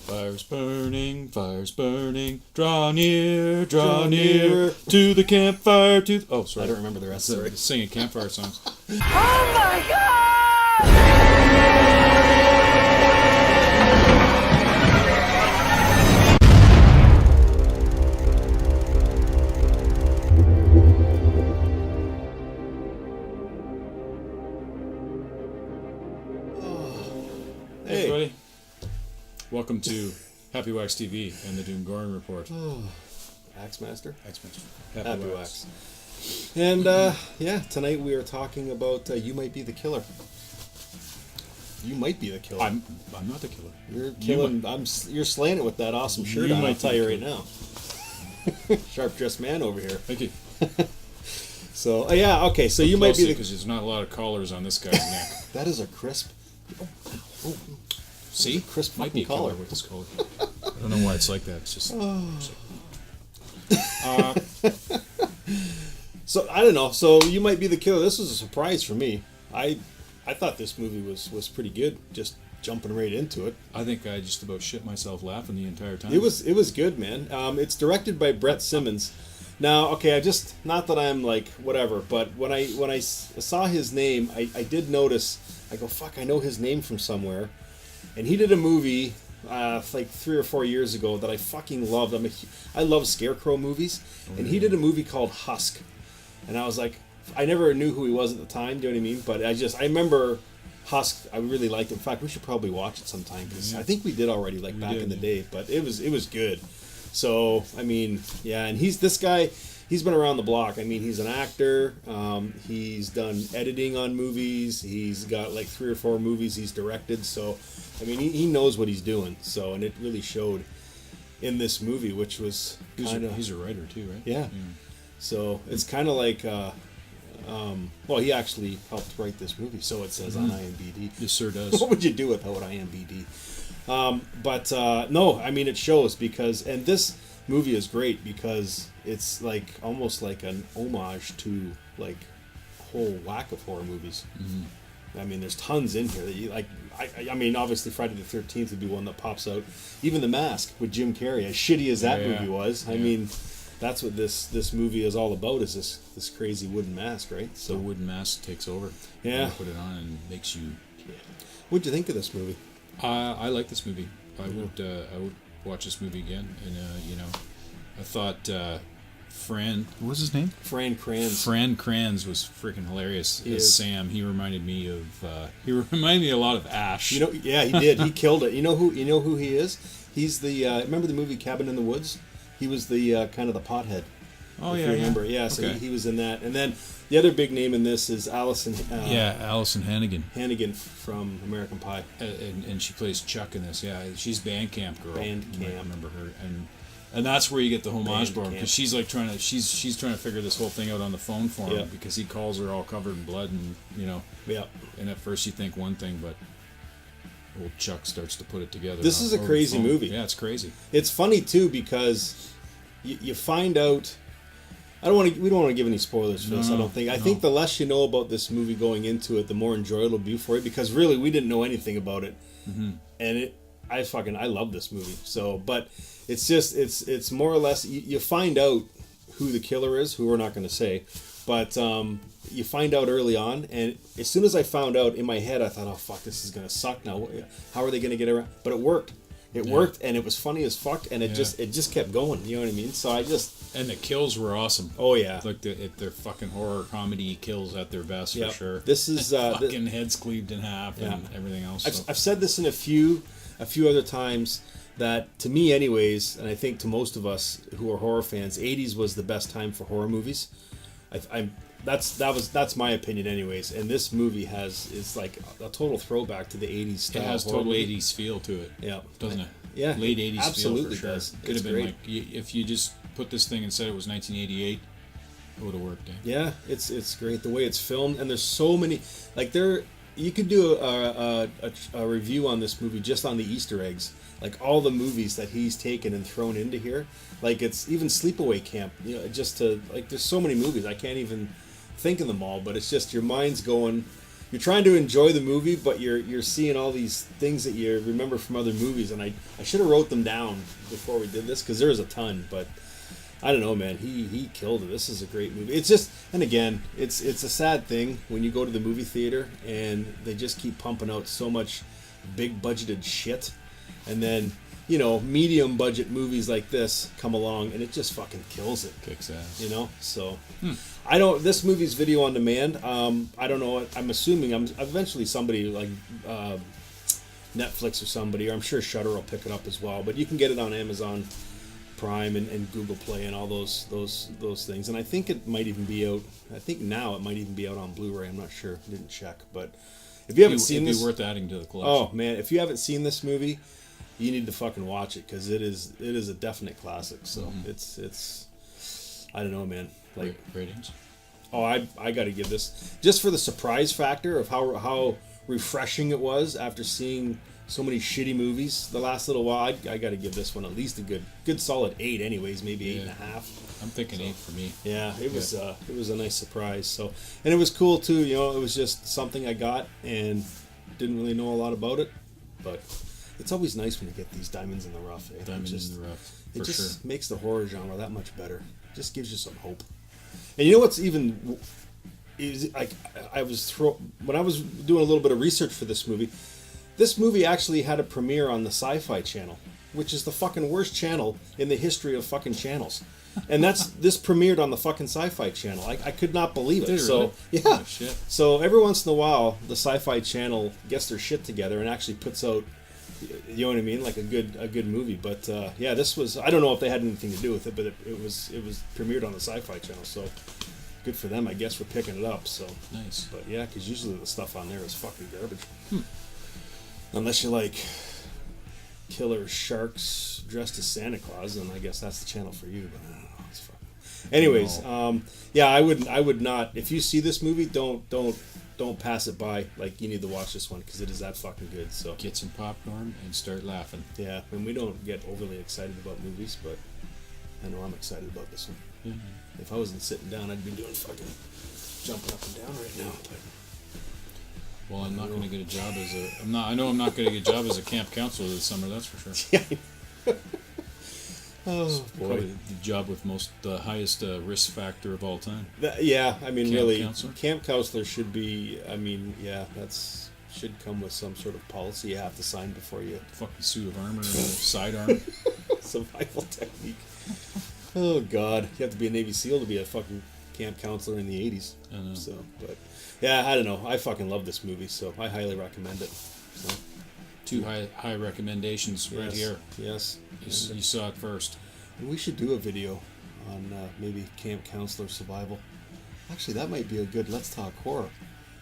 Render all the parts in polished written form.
Fire's burning, draw near to the campfire. Oh, sorry. I don't remember the rest. Sorry. Singing campfire songs. Oh my God! Hey, everybody. Welcome to Happywax TV and the Doom Goring Report. Axmaster? Happywax. And, tonight we are talking about You Might Be the Killer. You might be the killer. I'm not the killer. You're killing. You're slaying it with that awesome shirt on. I'll tell you right now. Sharp dressed man over here. Thank you. So okay. So you might be because there's not a lot of collars on this guy's neck. That is a crisp. See, crisp might be a collar collar with this collar. I don't know why it's like that. It's just. So I don't know. So You Might Be the Killer. This was a surprise for me. I thought this movie was pretty good. Just jumping right into it. I think I just about shit myself laughing the entire time. It was good, man. It's directed by Brett Simmons. Now, okay, not that I'm like whatever, but when I saw his name, I did notice. I go, fuck, I know his name from somewhere, and he did a movie like 3 or 4 years ago that I fucking loved. I love scarecrow movies, and he did a movie called Husk, and I was like, I never knew who he was at the time. Do you know what I mean? But I remember Husk. I really liked it. In fact, we should probably watch it sometime because I think we did already back in the day. But it was good. So I mean, yeah, and this guy. He's been around the block. I mean, he's an actor. He's done editing on movies. He's got like 3 or 4 movies he's directed. So, I mean, he knows what he's doing. So, and it really showed in this movie, which was kind of... He's a writer too, right? Yeah. So, it's kind of like... well, he actually helped write this movie, so it says on IMDb. Yes, sir, does. What would you do without IMDb? No, I mean, it shows because... And this movie is great because it's like almost like an homage to like a whole whack of horror movies. I mean, there's tons in here that you like. I mean, obviously Friday the 13th would be one that pops out. Even The Mask with Jim Carrey, as shitty as that movie was. I mean, that's what this movie is all about. Is this crazy wooden mask, right? So the wooden mask takes over. Yeah, you put it on and makes you. What'd you think of this movie? I like this movie. I would watch this movie again, and I thought Fran, what was his name? Fran Kranz. Fran Kranz was freaking hilarious as Sam. He reminded me a lot of Ash. Yeah, he did. He killed it. You know who he is? He's the remember the movie Cabin in the Woods? He was the kind of the pothead. Oh, if you remember. Yeah, so he was in that. And then the other big name in this is Allison. Allison Hannigan. Hannigan from American Pie. And she plays Chuck in this. Yeah, she's Bandcamp girl. Bandcamp. I remember her. And that's where you get the homage for him, because she's like she's trying to figure this whole thing out on the phone for him because he calls her all covered in blood and And at first you think one thing, but old Chuck starts to put it together. This is a crazy movie. Yeah, it's crazy. It's funny too because you find out. We don't want to give any spoilers for this. I don't think. I think the less you know about this movie going into it, the more enjoyable it'll be for you. Because really, we didn't know anything about it, and I love this movie. So, but it's just it's more or less you find out who the killer is, who we're not going to say, but you find out early on, and as soon as I found out in my head, I thought, oh fuck, this is going to suck now. How are they going to get around? But it worked. It worked, and it was funny as fuck, and it just kept going. You know what I mean? So and the kills were awesome. Oh yeah, like their fucking horror comedy kills at their best for sure. This is fucking heads cleaved in half and everything else. I've said this in a few other times that to me, anyways, and I think to most of us who are horror fans, '80s was the best time for horror movies. That's my opinion, anyways. And this movie is like a total throwback to the '80s style. It has total '80s feel to it. Yeah, doesn't it? Yeah, late '80s absolutely feel for sure. Does. Could have been great. Like if you just put this thing and said it was 1988, it would have worked. Yeah, it's great the way it's filmed, and there's so many You could do a review on this movie just on the Easter eggs, like all the movies that he's taken and thrown into here. Like it's even Sleepaway Camp, just to there's so many movies I can't even think of them all, but it's just your mind's going. you're trying to enjoy the movie, but you're seeing all these things that you remember from other movies, and I should have wrote them down before we did this because there was a ton, but I don't know, man. He killed it. This is a great movie. It's just, and again, it's a sad thing when you go to the movie theater and they just keep pumping out so much big budgeted shit, and then medium budget movies like this come along and it just fucking kills it. Kicks ass. So this movie's video on demand. I don't know. I'm assuming eventually somebody like Netflix or somebody, or I'm sure Shudder will pick it up as well. But you can get it on Amazon Prime and Google Play and all those things. And I think it might even be out. I think now it might even be out on Blu-ray. I'm not sure. Didn't check. But if you haven't seen this, it'd be worth adding to the collection. Oh man, if you haven't seen this movie, you need to fucking watch it because it is a definite classic. So it's I don't know, man. Like ratings. Oh, I got to give this just for the surprise factor of how refreshing it was after seeing so many shitty movies the last little while. I got to give this one at least a good solid 8 anyways, maybe 8.5. I'm thinking 8 for me. Yeah, it was a nice surprise. So, and it was cool too, it was just something I got and didn't really know a lot about it, but it's always nice when you get these diamonds in the rough. Diamonds in the rough. It just makes the horror genre that much better. It just gives you some hope. And you know what's even is like when I was doing a little bit of research for this movie actually had a premiere on the Sci-Fi Channel, which is the fucking worst channel in the history of fucking channels. And this premiered on the fucking Sci-Fi Channel. I could not believe it. So really? yeah. Oh, shit. So every once in a while, the Sci-Fi Channel gets their shit together and actually puts out, you know what I mean, like a good movie. But this was, I don't know if they had anything to do with it, but it was premiered on the Sci-Fi Channel. So good for them, I guess, for picking it up. So nice. But yeah, because usually the stuff on there is fucking garbage. Unless you like killer sharks dressed as Santa Claus, then I guess that's the channel for you. But I don't know. It's fucking. Anyways, I would not. If you see this movie, don't pass it by. Like, you need to watch this one because it is that fucking good. So get some popcorn and start laughing. Yeah, and we don't get overly excited about movies, but I know I'm excited about this one. Mm-hmm. If I wasn't sitting down, I'd be doing fucking jumping up and down right now. But well, I'm not going to get a job as a. I know I'm not going to get a job as a camp counselor this summer. That's for sure. Yeah. Oh boy, probably the job with the highest risk factor of all time. I mean, camp really, counselor? Camp counselor should be. I mean, that's should come with some sort of policy you have to sign before you. Fucking suit of armor, sidearm, survival technique. Oh God, you have to be a Navy SEAL to be a fucking camp counselor in the '80s. I know. So, but yeah, I don't know. I fucking love this movie, so I highly recommend it. So. 2 high recommendations right here. Yes. You saw it first. And we should do a video on maybe camp counselor survival. Actually, that might be a good Let's Talk Horror.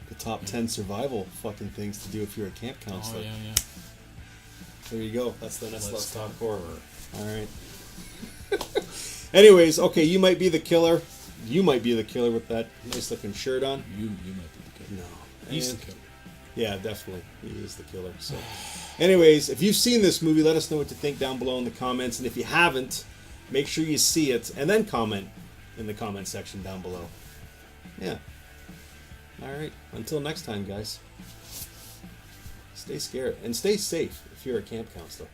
The top 10 survival fucking things to do if you're a camp counselor. Oh, yeah. There you go. That's the next Let's Talk Horror. All right. Anyways, okay, you might be the killer. You might be the killer with that nice looking shirt on. You might be the killer. No. He's the killer. Yeah, definitely. He is the killer. So, anyways, if you've seen this movie, let us know what you think down below in the comments. And if you haven't, make sure you see it and then comment in the comment section down below. Yeah. All right. Until next time, guys. Stay scared and stay safe if you're a camp counselor.